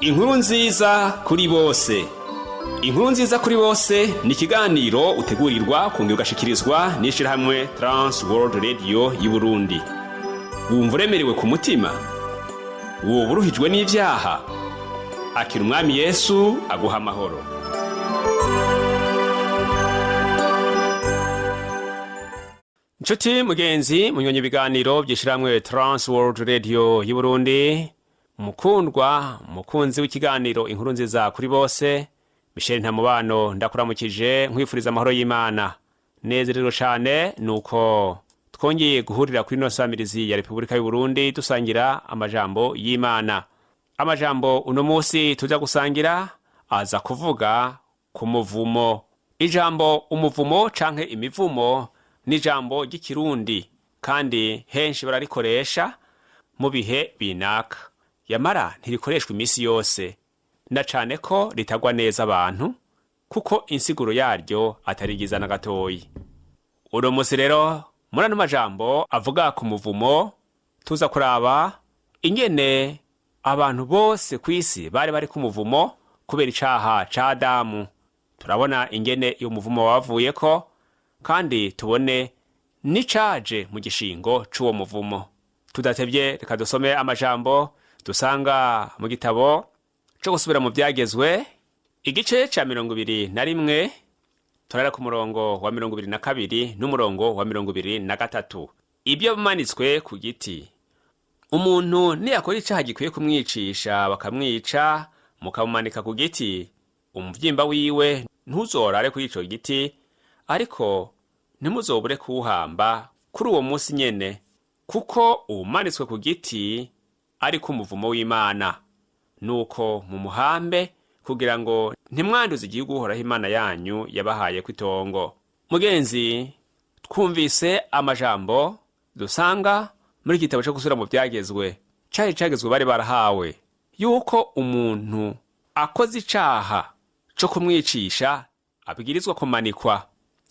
Inkuru nziza kuri bose. Inkuru nziza kuri bose ni ikiganiro utegurirwa kongera ugashikirizwa n'ishirahamwe Trans World Radio y'u Burundi. Wumva uremerewe ku mutima? Woba uruhijwe n'ivyaha? Akira umwami Yesu aguha amahoro. Nshuti mugenzi munyonye ibiganiro by'ishirahamwe Trans World Radio y'u Burundi, mukundwa mukunzi w'ikiganiro inkuru nziza kuri bose, Michel Ntamubano ndakuramukije nkwifuriza amahoro y'Imana. Nezerero cyane nuko twongeye guhurira kuri no samirizi ya Republika y'u Burundi dusangira amajambo y'Imana. Amajambo uno munsi tuza gusangira aza kuvuga ku muvumo. Ijambo umuvumo canke imivumo ni ijambo ry'ikirundi kandi henshi bararikoresha mu bihe binaka. Yamara ntirikoreshwa imisi yose, na cane ko ritagwa neza abantu kuko insiguro yaryo atarigiza na gatoyi. Uno munsi rero muri ano majambo avuga ku muvumo tuza kuraba ingene abantu bose kw'isi bari ku muvumo kubera icaha ca Adamu. Turabona ingene iyo muvumo wavuyeko kandi tubone n'icaje mu gishingo c'uwo muvumo. Tudatevye reka dusome amajambo dusanga mu gitabo co gusubira mu vyagezwe igice ca 21 turara ku murongo wa 22 n'umurongo wa 23. Ibyo bimanitswe ku giti. Umuntu niyakora icaha gikwiye kumwicisha bakamwica mukamumanika ku giti, umuvyimba wiwe ntuzorare kuri ico giti, ariko ntimuzobure kuwuhamba kuri uwo munsi nyene, kuko umanitswe ku giti ariko umuvumo w'Imana. Nuko mu muhambe kugira ngo ntimwanduze igihugu uhoraho Imana yanyu yabahaye kw'itongo. Mugenzi, twumvise amajambo dusanga muri igitabo cyo gusubira mu vyagezwe. Cagezwe bari barahawe yuko umuntu akoze icaha co kumwicisha abwirizwa kumanikwa,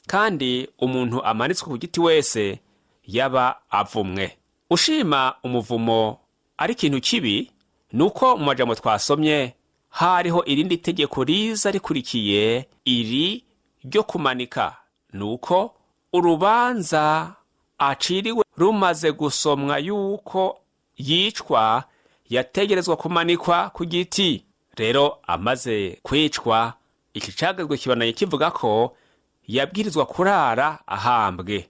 kandi umuntu amanitswe ku giti wese yaba avumwe. Ushima umuvumo ari ikintu kibi, nuko mu majambo twasomye hariho irindi tegeko riza rikurikiye iri ryo kumanika. Nuko urubanza aciriwe rumaze gusomwa yuko yicwa yategerezwa kumanikwa ku giti. Rero amaze kwicwa, iki cagezwe kibanaye kivuga ko yabwirizwa kurara ahambwe.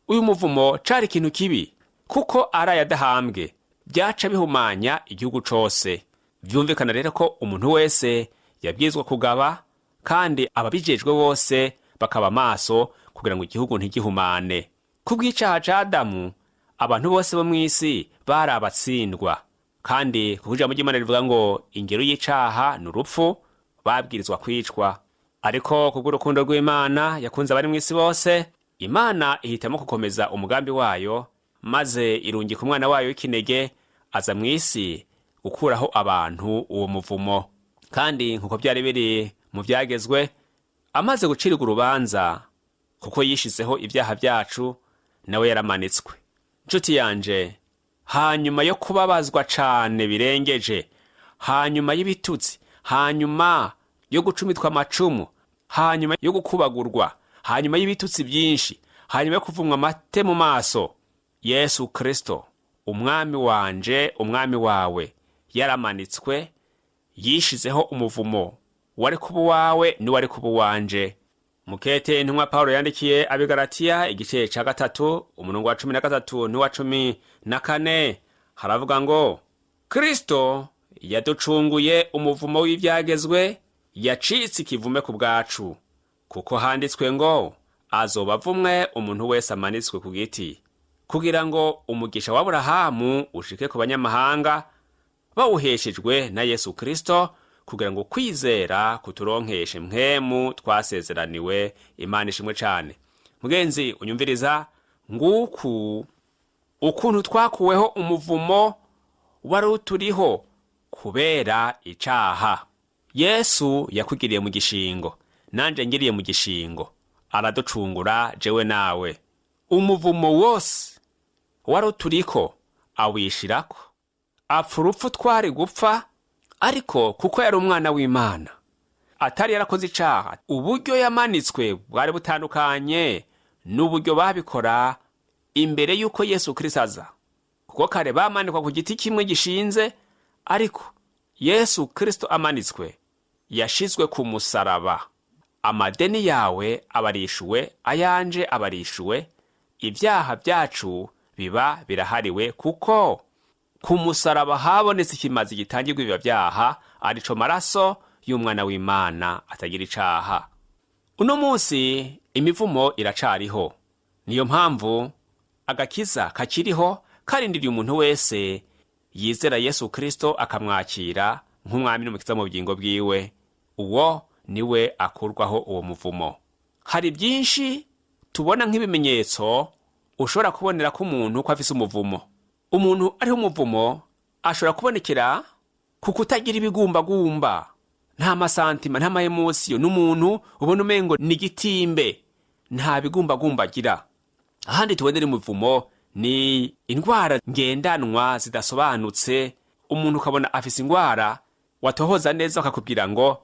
Uyu muvumo cari ikintu kibi kuko araye adahambwe byaca bihumanya igihugu cose. Vyumvikana rero ko umuntu wese yabwirizwa kugaba, kandi ababijejwe bose bakaba maso kugira ngo igihugu ntigihumane. Kubw'icaha ca Adamu abantu bose bo mw'isi bari abatsindwa, kandi kuko ijambo ry'Imana rivuga ngo ingero y'icaha ni urupfu, babwirizwa kwicwa. Ariko kubw'urukundo rw'Imana yakunze abari mw'isi bose, Imana ihitamo gukomeza umugambi wayo, maze irungika umwana wayo w'ikinege aza mw'isi gukuraho abantu uwo muvumo. Kandi nkuko byari biri mu vyagezwe, amaze gucirirwa urubanza kuko yishizeho ibyaha byacu, nawe yaramanitswe. Nshuti yanje, hanyuma yo kubabazwa cane birengeje, hanyuma y'ibitutsi, hanyuma yo gucumitwa amacumu, hanyuma yo gukubagurwa, hanyuma y'ibitutsi byinshi, hanyuma yo kuvumwa amate mu maso, Yesu Kristo umwami wanje umwami wawe yaramanitswe, yishizeho umuvumo wari kuba wawe ni wari kuba wanje. Mukete intumwa Paulo yandikiye abigalatiya igice ca 3 umurongo wa 13 n'uwa 14 haravuga ngo Kristo yaducunguye umuvumo w'ivyagezwe, yacitse ikivume ku bwacu, kuko handitswe ngo azoba avumwe umuntu wese amanitswe ku giti, kugira ngo umugisha wa Aburahamu ushike ku banyamahanga bawuheshejwe na Yesu Kristo, kugira ngo kwizera kuturonkeshe mpwemu twasezeraniwe. Imana ishimwe cane. Mugenzi unyumviriza, nguku ukuntu twakuweho umuvumo wari uturiho kubera icaha. Yesu yakugiriye mu gishingo, nanje ngiriye mu gishingo, araducungura jewe nawe. Umuvumo wose wari uturiko awishirako, apfa urupfu twari gupfa ariko kuko yari umwana w'Imana atari yarakoze icaha, uburyo yamanitswe bwari butandukanye n'uburyo babikora imbere y'uko Yesu Kristo aza. Kuko kare bamanikwa ku giti kimwe gishinze, ariko Yesu Kristo amanitswe yashizwe ku musaraba. Amadeni yawe abarishuwe, ayanje abarishuwe, ibyaha byacu biba birahariwe, kuko ku musaraba habonetse ikimazi gitangirwa ibyo byaha, arico maraso y'umwana w'Imana atagira icaha. Uno munsi imivumo iracariho, niyo mpamvu agakiza kakiriho karindiriye umuntu wese yizera Yesu Kristo akamwakira nk'umwami n'umukiza mu bugingo bwiwe, uwo niwe akurwaho uwo muvumo. Hari byinshi tubona nk'ibimenyetso ushobora kubonera ko umuntu ko afise umuvumo. Umuntu ariho umuvumo ashobora kubonekera ku kutagira ibigumbagumba, nta masantima, nta maemosiyo, n'umuntu ubona umengo ni gitimbe, nta bigumbagumba agira. Ahandi tubonera umuvumo ni indwara ngendanwa zidasobanutse. Umuntu ukabona afise indwara watohoza neza akakubwira ngo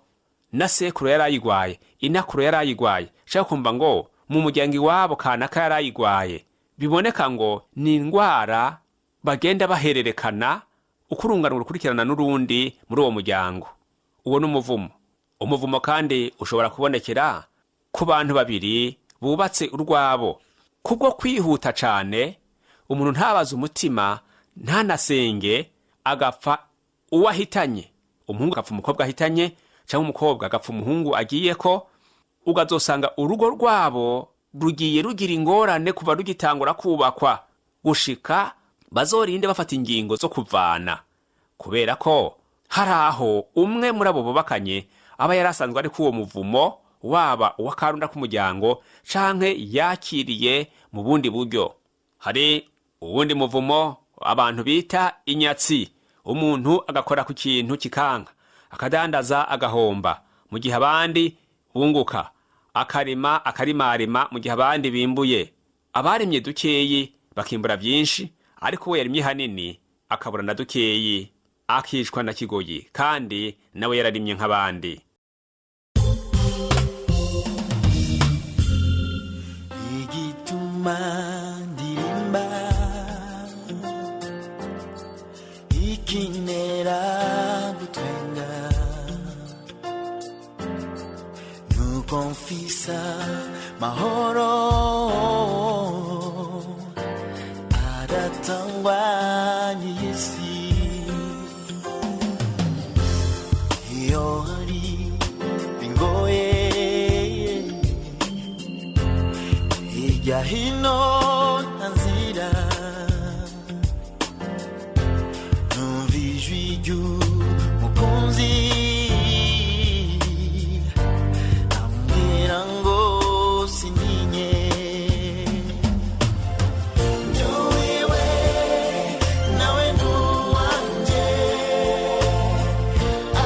na sekuru yarayigwaye, inakuru yarayigwaye, shaka kumva ngo mu muryango iwabo kanaka yarayigwaye. Biboneka ngo ni indwara bagenda bahererekana, ukurungana urukurikirana n'urundi muri uwo muryango. Uwo n'umuvumo. Umuvumo kandi ushobora kubonekera ku bantu babiri bubatse urwabo. Kubwo kwihuta cane, umuntu ntabaza umutima, ntanasenge, agapfa uwo ahitanye. Umuhungu agapfa umukobwa ahitanye, cyangwa umukobwa agapfa umuhungu agiyeko, ugazosanga urugo rwabo rugiye rugira ingorane kuva rugitangura kubakwa gushika bazorinde bafata ingingo zo kuvana, kubera ko hari aho umwe muri abo bubakanye aba yarasanzwe ari kuwo muvumo, waba uwakarunda k'umuryango canke yakiriye mu bundi buryo. Hari uwundi muvumo abantu bita inyatsi. Umuntu agakora ku kintu kikanga, akadandaza agahomba, mu gihe abandi bunguka, akarima akarimarima mu gihe abandi bimbuye. Abarimye dukeyi bakimbura byinshi, ariko we yarimye hanini akabura na dukeyi, akishwa na kigoyi, kandi nawe yararimye nk'abandi. Igituma ndirimba, ikinera gutwenga, nuko mfisa mahoro adatangwa n'isi. Iyo hari bingoye hirya hino ntanzira, numva ijwi ry'umukunzi ambwira ngo sintinye. Nduwiwe nawe nduwanje,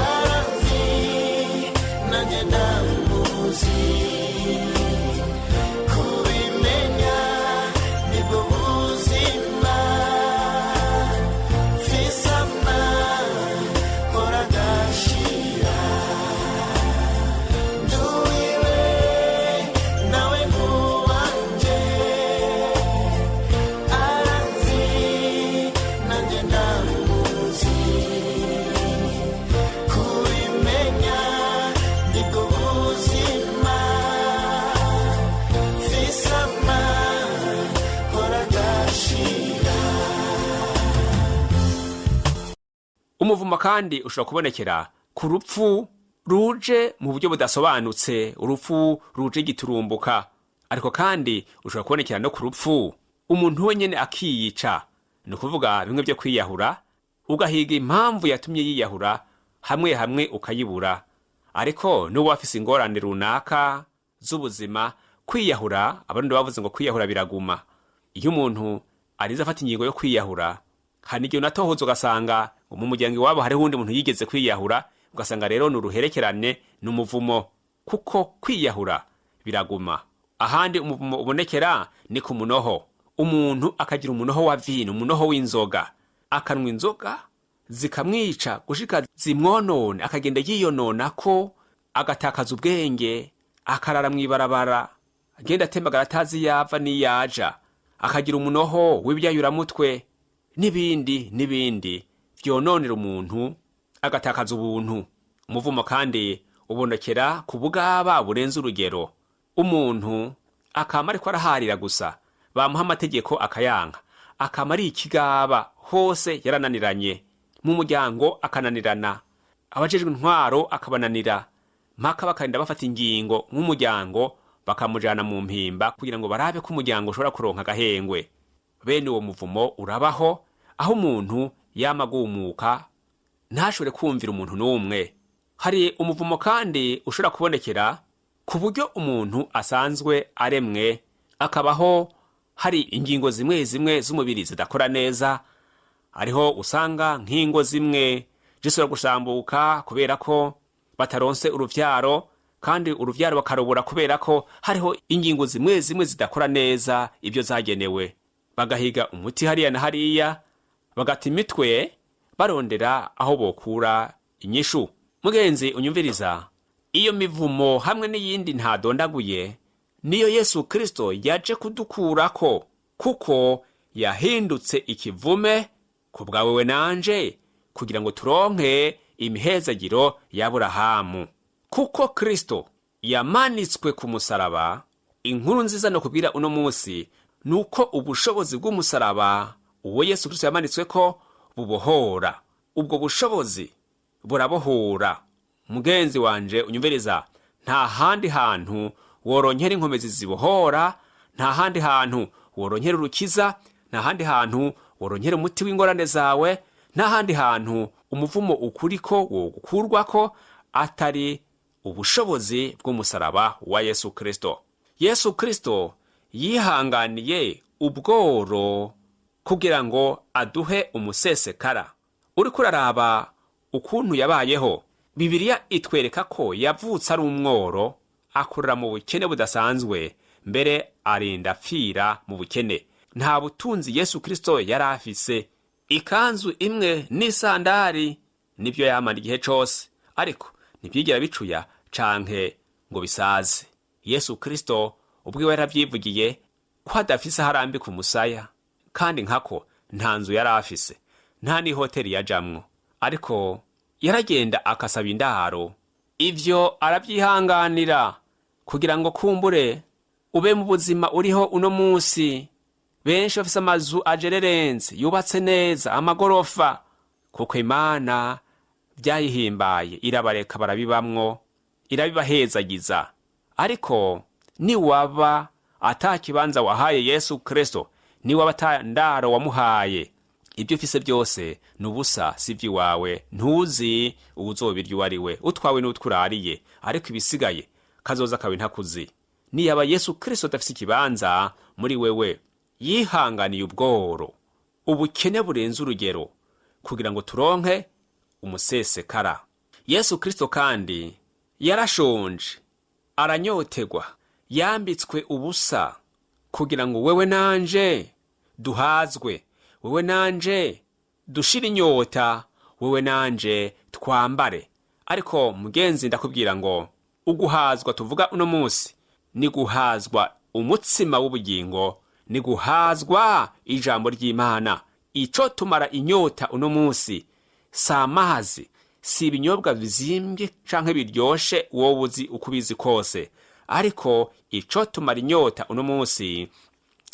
aranzi nanjye ndamuzi. Kubimenya nibwo buzima, fisama kora gashira. Nduwiwe nawe nduwanje, aranzi nanjye ndamuzi. Kubimenya nibwo buzima, fisama kora gashira. Umuvumo kandi ushobora kubonekera ku rupfu ruje mu buryo budasobanutse, urupfu ruje giturumbuka. Ariko kandi ushobora kubonekera no ku rupfu umuntu wenyene akiyica, ni ukuvuga bimwe byo kwiyahura, ugahiga impamvu yatumye yiyahura, hamwe hamwe ukayibura. Ariko n'uwo afise ingorane runaka z'ubuzima, kwiyahura, abarundi bavuze ngo kwiyahura biraguma. Iyo umuntu ariza afata ingingo yo kwiyahura, hari igihe unatohoza ugasanga mu muryango iwabo hariho undi muntu yigeze kwiyahura, ugasanga rero ni uruherekerane, ni umuvumo, kuko kwiyahura biraguma. Ahandi umuvumo ubonekera ni ku munoho. Umuntu akagira umunoho wa vino, umunoho w'inzoga, akanwa inzoga zikamwica gushika zimwonone, akagenda yiyonona ko agatakaza ubwenge, akarara mw'ibarabara, agenda atembagara atazi yava niyaja, akagira umunoho w'ibyayuramutwe n'ibindi vyononera umuntu, agatakaza ubuntu. Umuvumo kandi ubonekera ku bugaba burenze urugero. Umuntu akama ariko araharira gusa, bamuha amategeko akayanka, akama ari ikigaba, hose yarananiranye, mu muryango akananirana, abajejwe intwaro akabananira, mpaka bakarinda bafata ingingo nk'umuryango bakamujana mu mpimba kugira ngo barabe ko umuryango ushobora kuronka agahengwe. Bene uwo muvumo urabaho, aho umuntu yamagumuka ntashobore kumvira umuntu n'umwe. Hari umuvumo kandi ushobora kubonekera ku buryo umuntu asanzwe aremwe, akabaho hari ingingo zimwe zimwe z'umubiri zidakora neza. Ariho usanga nk'ingo zimwe zishobora gusambuka kubera ko bataronse uruvyaro, kandi uruvyaro bakarubura kubera ko hariho ingingo zimwe zimwe zidakora neza ibyo zagenewe. Bagahiga umuti hariya na hariya, bagata imitwe barondera aho bokura inyishu. Mugenzi unyumviriza, iyo mivumo hamwe n'iyindi ntadondaguye niyo Yesu Kristo yaje kudukurako, kuko yahindutse ikivume ku bwawe we nanje, kugira ngo turonke imihezagiro y'Aburahamu. Kuko Kristo yamanitswe ku musaraba, inkuru nziza no kubwira uno munsi nuko ubushobozi bw'umusaraba uwo Yesu Kristo yamanitswe ko bubohora. Ubwo bushobozi burabohora. Mugenzi wanje unyumviriza, nta handi hantu woronkera inkomezi zibohora, nta handi hantu woronkera urukiza, nta handi hantu woronkera umuti w'ingorane zawe, nta handi hantu umuvumo ukuriko wogukurwako atari ubushobozi bw'umusaraba wa Yesu Kristo. Yesu Kristo yihanganiye ubworo kugira ngo aduhe umusesekara. Uriko uraraba ukuntu yabayeho, Bibiliya itwereka ko yavutse ari umworo, akurira mu bukene budasanzwe, mbere arinda apfira mu bukene. Nta butunzi Yesu Kristo yari afise. Ikanzu imwe n'isandari nibyo yamara igihe cose, ariko ntibyigera bicuya canke ngo bisaze. Yesu Kristo ubwiwe yaravyivugiye ko adafise harambi ku musaya, kandi nkako nta nzu yari afise, nta ni hoteli yajamwo, ariko yaragenda akasaba indaro. Ivyo aravyihanganira kugira ngo kumbure ube mu buzima uriho uno munsi. Benshi bafise amazu ajererenze, yubatse neza, amagorofa, kuko Imana byayihimbaye irabareka barabibamwo, irabibahezagiza. Ariko niwaba atakibanza wahaye Yesu Kristo, niwaba atandaro wamuhaye, ibyo ufise byose nubusa, sivyi wawe, ntuzi ubuzobirya uwariwe, utwawe n'utkurariye, ariko ibisigaye kazoza kawe ntakuzi. Niyaba Yesu Kristo adafise ikibanza muri wewe, yihanganiye ubworo, ubukene burenze urugero, kugira ngo turonke umusesekara. Yesu Kristo kandi yarashonje, aranyotegwa, yambitswe ubusa, kugira ngo wewe nanje duhazwe, wewe nanje dushira inyota, wewe nanje twambare. Ariko mugenzi, ndakubwira ngo uguhazwa tuvuga uno munsi ni guhazwa umutsima w'ubugingo, ni guhazwa ijambo ry'Imana. Ico tumara inyota uno munsi si amazi, si ibinyobwa bizimbye canke biryoshe wowe uzi ukubizi kose, ariko ico tumara inyota uno munsi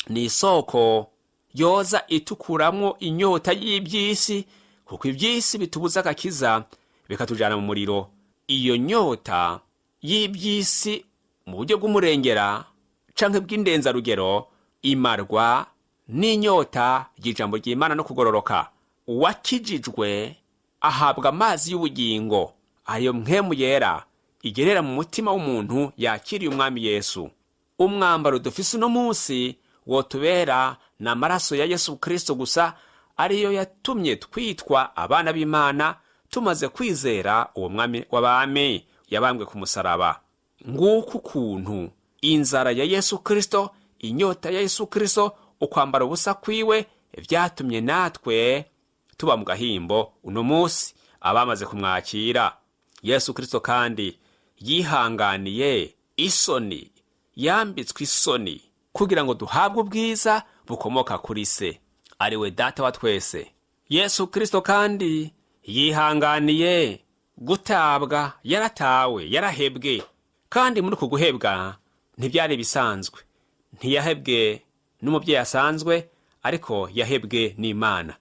ni isoko yoza itukuramwo inyota y'ibyisi, kuko ibyisi bitubuza agakiza bikatujana mu muriro. Iyo nyota y'ibyisi mu buryo bw'umurengera canke bw'indenzarugero imarwa n'inyota y'ijambo ry'Imana no kugororoka. Uwakijijwe ahabwa amazi y'ubugingo, ayo mpwemu yera igerera mu mutima w'umuntu yakiriye umwami Yesu. Umwambaro dufise uno munsi wotubera n'amaraso ya Yesu Kristo gusa, ariyo yatumye twitwa abana b'Imana tumaze kwizera uwo mwami w'abami yabambwe ku musaraba. Nguko ukuntu inzara ya Yesu Kristo, inyota ya Yesu Kristo, ukwambara ubusa kwiwe vyatumye natwe tuba mu gahimbo uno musi abamaze kumwakira. Yesu Kristo kandi yihanganiye isoni, yambitswe isoni kugira ngo duhabwe ubwiza bukomoka kuri se ari we data wa twese. Yesu Kristo kandi yihanganiye gutabwa, yaratawe, yarahebwe, kandi muri uku guhebwa ntibyari bisanzwe. Ntiyahebwe n'umubyeyi asanzwe, ariko yahebwe n'Imana.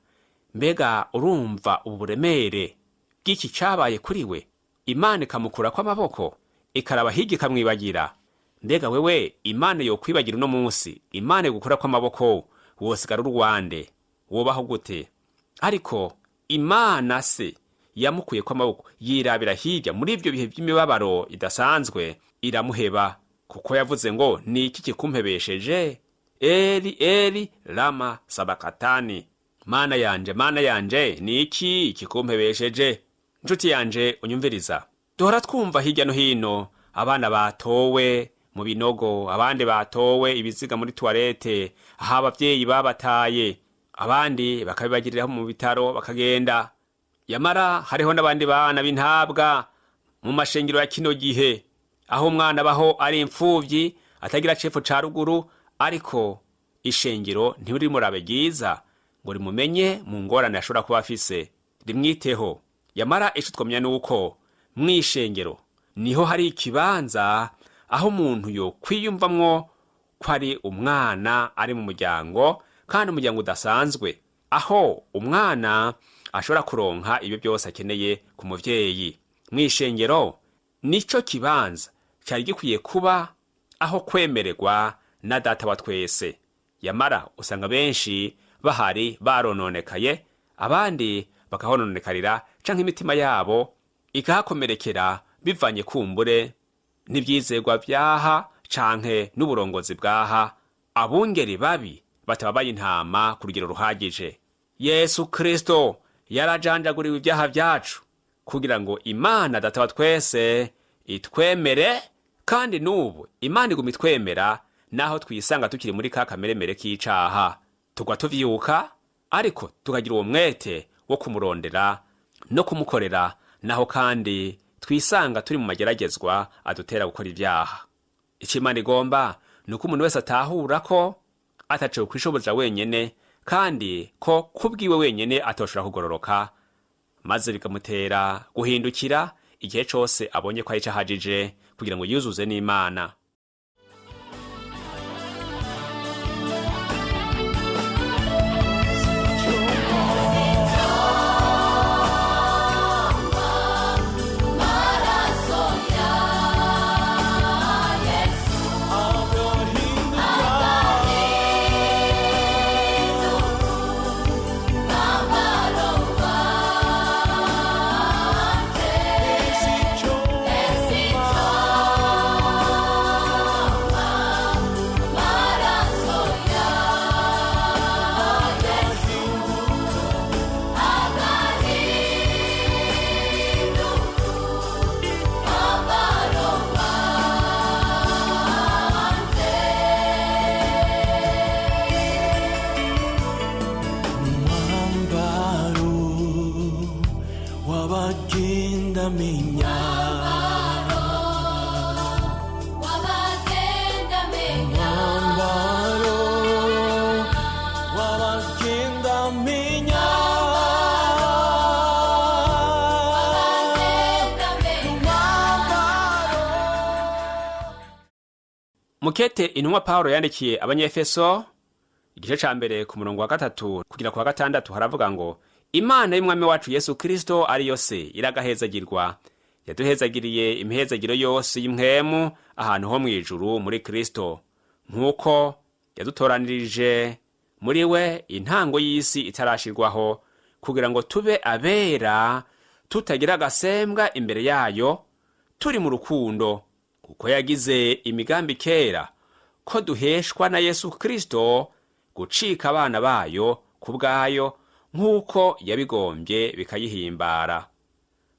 Mbega urumva uburemere bw'iki cabaye kuri we? Imana ikamukura kw'amaboko, ikaraba hirya ikamwibagira. Mbega wewe Imana yokwibagira uno munsi, Imana igukura kw'amaboko, wosigara urwande, wobaho gute? Ariko Imana se yamukuye kw'amaboko, yirabira hirya muri ibyo bihe by'imibabaro idasanzwe, iramuheba, kuko yavuze ngo ni iki kikumpebesheje? Eli Eli lama sabakatani, Mana yanje ni iki kikumpebesheje? Njuti yanje unyumviriza, duhora twumva hirya no hino abana batowe mu binogo, abandi batowe ibiziga muri toilette, aho abavyeyi babataye, abandi bakabibagiriraho mu bitaro bakagenda. Yamara hariho n'abandi bana b'intabwa mu mashengero ya kino gihe, aho umwana abaho ari imfuvyi atagira cepfo ca ruguru, ariko ishengero ntirimurabe ryiza ngo rimumenye mu ngorane ashobora kuba afise, rimwiteho. Yamara ico twomenya nuko mw'ishengero niho hari ikibanza aho umuntu yo kwiyumvamwo ko ari umwana ari mu muryango, kandi umuryango udasanzwe, aho umwana ashobora kuronka ibyo byose akeneye ku muvyeyi. Mw'ishengero nico kibanza cyari gikwiye kuba aho kwemererwa na data wa twese. Yamara usanga benshi bahari barononekaye, abandi bakahononekarira canke imitima yabo ikahakomerekera bivanye kumbure n'ivyizerwa vyaha canke n'uburongozi bwaha, abungeri babi batababaye intama ku rugero ruhagije. Yesu Kristo yarajanjaguriwe ibyaha vyacu kugira ngo Imana data wa twese itwemere, kandi n'ubu Imana iguma itwemera naho twisanga tukiri muri ka kameremere k'icaha. Tugwa tuvyuka, ariko tukagira uwo mwete wo kumurondera no kumukorera, naho kandi twisanga turi mu mageragezwa adutera gukora ibyaha. Ico Imana igomba nuko umuntu wese atahura ko ataciwe kwishoboza wenyene, kandi ko kubwiwe wenyene atoshobora kugororoka, maze bikamutera guhindukira igihe cose abonye ko ari cahajije kugira ngo yuzuze n'Imana. Mukete intumwa Paulo yandikiye Abanyefeso igice ca mbere ku murongo wa 3 kugira ku wa 6 haravuga ngo Imana y'umwami wacu Yesu Kristo ari yose iragahezagirwa, yaduhezagiriye imihezagiro yose y'impwemu ahantu ho mwijuru muri Kristo, nkuko yadutoranirije muri we intango y'isi itarashirwaho, kugira ngo tube abera tutagira agasembwa imbere yayo, turi mu rukundo, kuko yagize imigambi kera ko duheshwa na Yesu Kristo gucika abana bayo kubwayo, nkuko yabigombye bikayihimbara,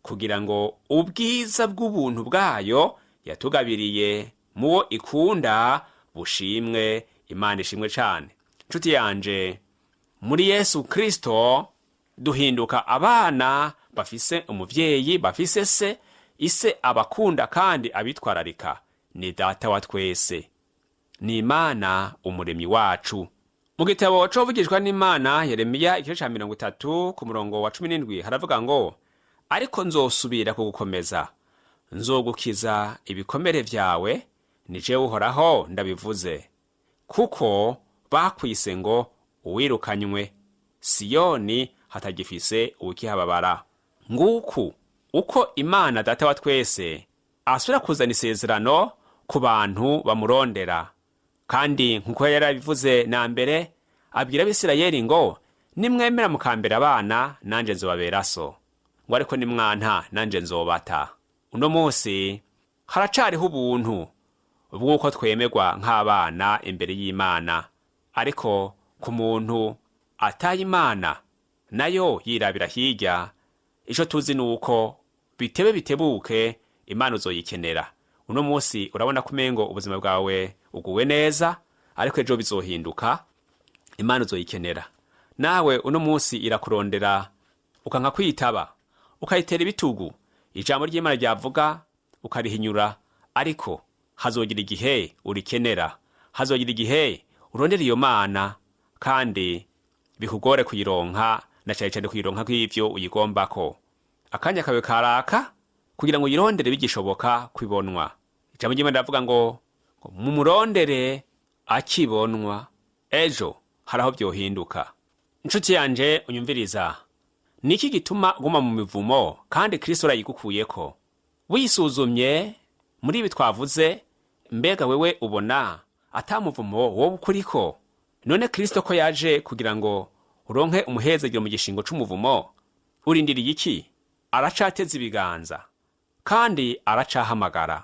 kugira ngo ubwiza bw'ubuntu bwayo yatugabiriye muwo ikunda bushimwe. Imana ishimwe cyane. Nshuti yanje, muri Yesu Kristo duhinduka abana bafise umuvyeyi, bafise se, ise abakunda kandi abitwararika. Ni data wa twese, ni Imana umuremyi wacu. Mu gitabo covugishwa n'Imana Yeremiya igice ca 30 ku murongo wa 17 haravuga ngo, ariko nzosubira kugukomeza, nzogukiza ibikomere vyawe, ni jewe Uhoraho ndabivuze. Kuko bakwise ngo uwirukanywe, Siyoni hatagifise ukihababara. Nguku uko Imana data wa twese asubira kuzana isezerano ku bantu bamurondera. Kandi nkuko yarabivuze na mbere, abwira Abisirayeli ngo, nimwemera mukambera abana, nanje nzobabera so. Ngo ariko nimwanta, nanje nzobata. Uno munsi haracariho ubuntu bw'uko twemerwa nk'abana imbere y'Imana. Ariko ku muntu ataye Imana, nayo yirabira hirya, ico tuzi nuko bitebe bitebuke Imana uzoyikenera. Uno munsi urabona kumengo ubuzima bwawe uguwe neza, ariko ejo bizohinduka, Imana uzoyikenera. Nawe uno munsi irakurondera, ukanka kwitaba, ukayitera ibitugu, ijambo ry'Imana ryavuga ukarihinyura, ariko hazogira igihe urikenera, hazogira igihe urondera iyo Mana, kandi bikugore kuyironka, na cyane cyane kuyironka kw'ivyo uyigombako. Akanya kawe karaka kugira ngo uyirondere bigishoboka kwibonwa. Ijambo ry'Imana rivuga ngo mumurondere akibonwa, ejo haraho byohinduka. Inshuti yanje unyumviriza, niki gituma guma mu mivumo kandi Kristo arayigukuyeko? Wisuzumye muri ibi twavuze, mbega wewe ubona atamuvumo wowe ukuriko? None Kristo ko yaje kugira ngo uronke umuhezagiro mu gishingo c'umuvumo, urindiriye iki? Aracateza ibiganza kandi aracahamagara.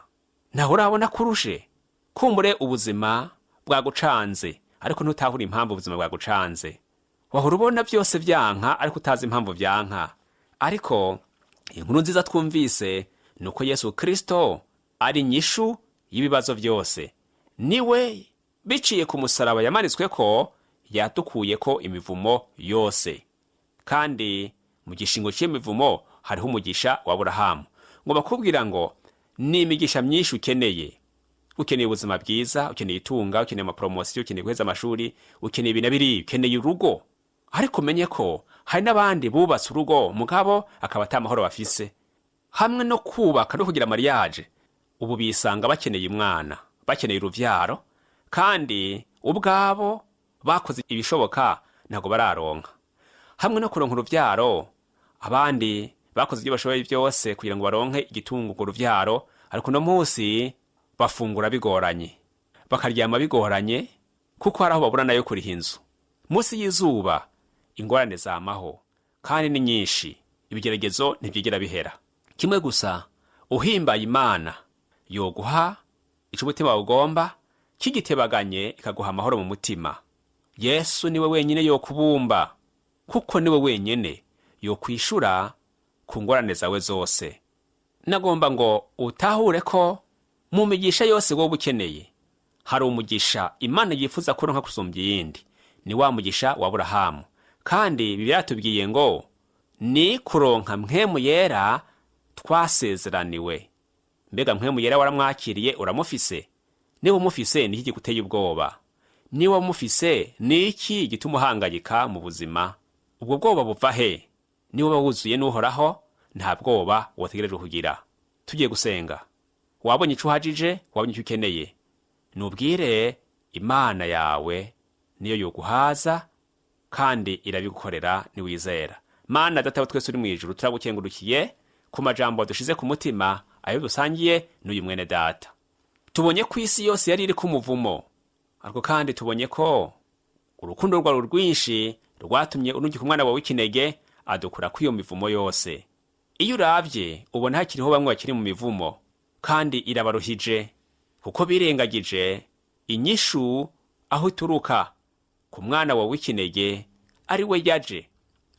Naho urabona kurushe? Kumbure ubuzima bwagucanze, ariko ntutahura impamvu ubuzima bwagucanze. Wahora ubona byose vyanka, ariko utazi impamvu vyanka. Ariko inkuru nziza twumvise nuko Yesu Kristo ari nyishu y'ibibazo byose. Niwe biciye ku musaraba yamanitsweko yatukuyeko imivumo yose. Kandi mu gishingo c'imivumo hariho umugisha wa Aburahamu. Ngo bakubwira ngo ni imigisha myinshi ukeneye. Ukeneye ubuzima bwiza, ukeneye itunga, ukeneye amapromosiyo, ukeneye guheza amashuri, ukeneye ibinabiri, ukeneye urugo. Ariko menye ko hari n'abandi bubatse urugo mugabo akaba atamahoro bafise. Hamwe no kubaka no kugira mariage, ubu bisanga bakeneye umwana, bakeneye uruvyaro, kandi ubwabo bakoze ibishoboka ntago bararonka. Hamwe no kuronka uruvyaro, abandi bakoze ibyo bashoboye byose kugira ngo baronke igitungo ku ruvyaro, ariko no munsi bafungura bigoranye, bakaryama bigoranye, kuko haraho babura nayo kuriha inzu. Munsi y'izuba ingorane zamaho kandi ni nyinshi, ibigeragezo ntibyigera bihera. Kimwe gusa, uhimbaye Imana yoguha ico umutima ugomba, kigitebaganye ikaguha amahoro mu mutima. Yesu niwe wenyine yokubumba, kuko niwe wenyine yokwishura ku ngorane zawe zose. Nagomba ngo utahure ko mu migisha yose wowe ukeneye hari umugisha Imana yifuza kuronka kusumbya iyindi. Ni wa mugisha wa Aburahamu. Kandi Bibiliya yatubwiye ngo ni kuronka mpwemu yera twasezeraniwe. Mbega mpwemu yera waramwakiriye, uramufise? Niba umufise ni iki gikuteye ubwoba? Niba umufise ni iki gituma uhangayika mu buzima? Ubwo bwoba buva he? Niba wuzuye n'Uhoraho, nta bwoba wotegereje kugira. Tugiye gusenga. Wabonye ico uhajije, wabonye icyo ukeneye, nubwire Imana yawe, niyo yoguhaza kandi irabigukorera niwizera. Mana data wa twese uri mu ijuru, turagukengurukiye ku majambo dushize ku mutima, ayo dusangiye n'uyu mwene data. Tubonye ku isi yose yari iri ku muvumo, ariko kandi tubonye ko urukundo rwawe rwinshi rwatumye unugika umwana wawe w'ikinege adukura kw'iyo mivumo yose. Iyo uravye ubona hakiriho bamwe bakiri mu mivumo, kandi irabaruhije, kuko birengagije inyishu aho ituruka ku mwana wawe w'ikinege, ari we yaje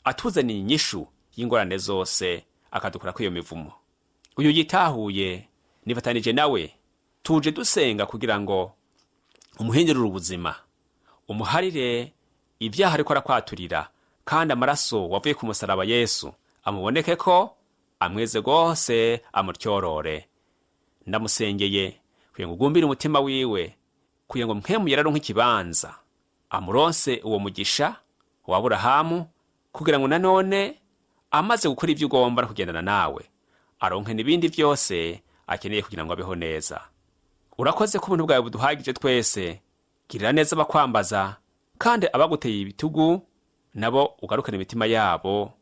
atuzaniye inyishu y'ingorane zose, akadukura kw'iyo mivumo. Uyu yitahuye nifatanije nawe, tuje dusenga kugira ngo umuhindurire ubuzima, umuharire ibyaha ariko arakwaturira, kandi amaraso wavuye ku musaraba Yesu amuboneke ko amweze rwose amutyorore. Ndamusengeye kugira ngo ugumbire umutima wiwe, kugira ngo mpemu yararonke ikibanza amuronse uwo mugisha wa Aburahamu, kugira ngo nanone amaze gukora ibyo ugomba no kugendana nawe aronke n'ibindi byose akeneye kugira ngo abeho neza. Urakoze ko ubuntu bwawe buduhagije twese. Girira neza abakwambaza, kandi abaguteye ibitugu nabo ugarukane imitima yabo,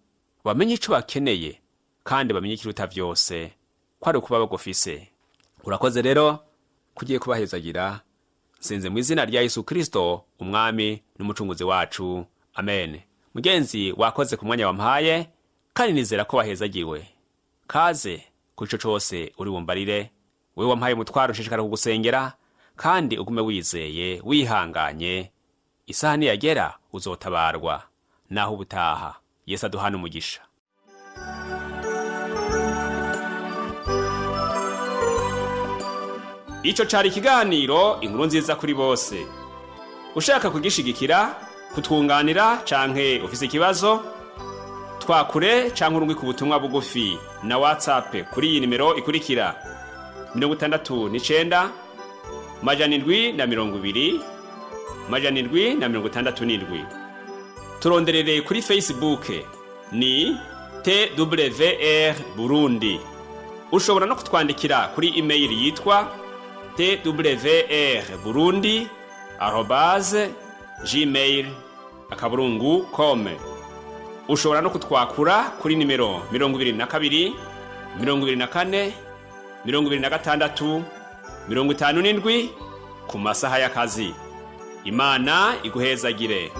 bamenye ico bakeneye kandi bamenye ikiruta byose ko ari ukuba bagufise. Urakoze rero kugiye kubahezagira, senze mu izina rya Yesu Kristo umwami n'umucunguzi wacu, amen. Mugenzi, wakoze ku mwanya wampaye, kandi nizera ko wahezagiwe. Kaze ku ico cose uri bumbarire, wewe wampaye umutwaro nshishikara kugusengera, kandi ugume wizeye wihanganye. Isaha niyagera uzotabarwa. Naho ubutaha, Yesu aduhana umugisha. Ico cari ikiganiro inkuru nziza kuri bose. Ushaka kugishigikira, kutwunganira canke ufise ikibazo, twakure canke urungwe ku butumwa bugufi na Whatsapp kuri iyi nimero ikurikira: 69 720 767. Turonderere kuri Facebook ni TWR Burundi. Ushobora no kutwandikira kuri email yitwa twrburundi@gmail.com. Ushobora no kutwakura kuri nimero 22 24 26 57 ku masaha y'akazi. Imana iguhezagire.